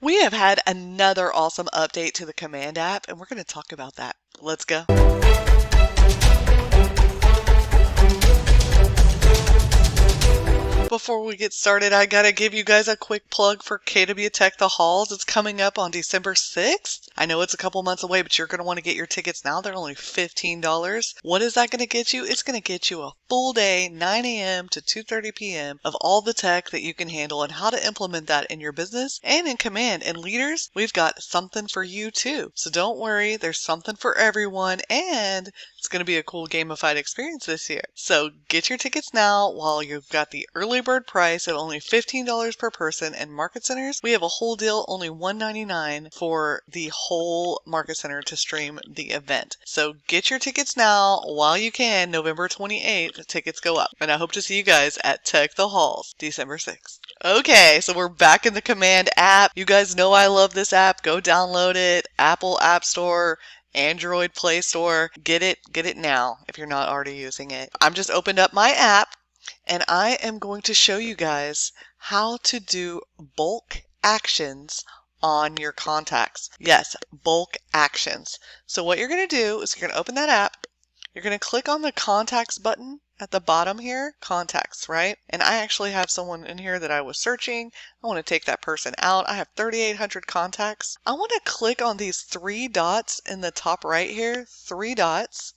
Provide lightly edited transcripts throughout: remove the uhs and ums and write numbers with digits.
We have had another awesome update to the Command app, and we're going to talk about that. Let's go. Before we get started, I gotta give you guys a quick plug for KW Tech The Halls. It's coming up on December 6th. I know it's a couple months away, but you're going to want to get your tickets now. They're only $15. What is that going to get you? It's going to get you a full day, 9 a.m. to 2:30 p.m. of all the tech that you can handle and how to implement that in your business and in Command. And leaders, we've got something for you too. So don't worry, there's something for everyone, and it's going to be a cool gamified experience this year. So get your tickets now while you've got the early bird price of only $15 per person. And Market Centers, we have a whole deal, only $199 for the whole Market Center to stream the event. So get your tickets now while you can. November 28th, tickets go up. And I hope to see you guys at Tech The Halls, December 6th. Okay, so we're back in the Command app. You guys know I love this app. Go download it. Apple App Store, Android Play Store. Get it now if you're not already using it. I'm just opened up my app and I am going to show you guys how to do bulk actions on your contacts. Yes, bulk actions. So what you're going to do is you're going to open that app. You're going to click on the contacts button at the bottom here, contacts, right? And I actually have someone in here that I was searching. I want to take that person out. I have 3,800 contacts. I want to click on these three dots in the top right here, three dots.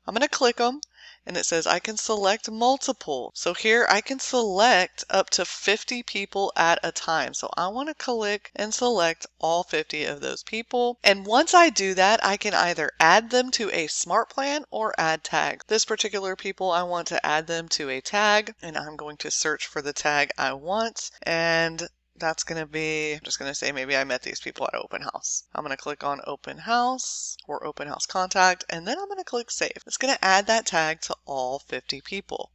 I'm going to click them. And it says I can select multiple. So here I can select up to 50 people at a time. So I want to click and select all 50 of those people. And once I do that, I can either add them to a smart plan or add tags. This particular people, I want to add them to a tag, and I'm going to search for the tag I want. And that's going to be, I'm just going to say maybe I met these people at open house. I'm going to click on open house or open house contact, and then I'm going to click save. It's going to add that tag to all 50 people.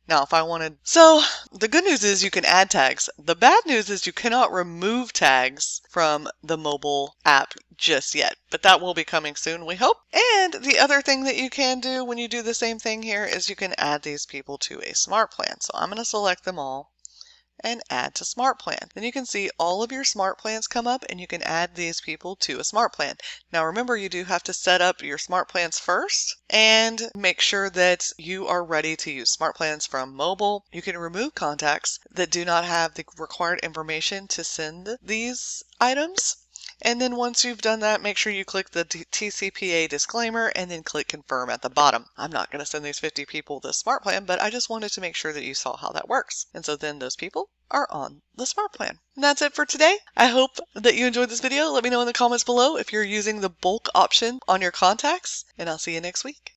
Now, if I wanted, so the good news is you can add tags. The bad news is you cannot remove tags from the mobile app just yet, but that will be coming soon, we hope. And the other thing that you can do when you do the same thing here is you can add these people to a smart plan. So I'm going to select them all and add to smart plan. Then you can see all of your smart plans come up and you can add these people to a smart plan. Now remember, you do have to set up your smart plans first and make sure that you are ready to use smart plans from mobile. You can remove contacts that do not have the required information to send these items. And then once you've done that, make sure you click the TCPA disclaimer and then click confirm at the bottom. I'm not going to send these 50 people the smart plan, but I just wanted to make sure that you saw how that works. And so then those people are on the smart plan. And that's it for today. I hope that you enjoyed this video. Let me know in the comments below if you're using the bulk option on your contacts, and I'll see you next week.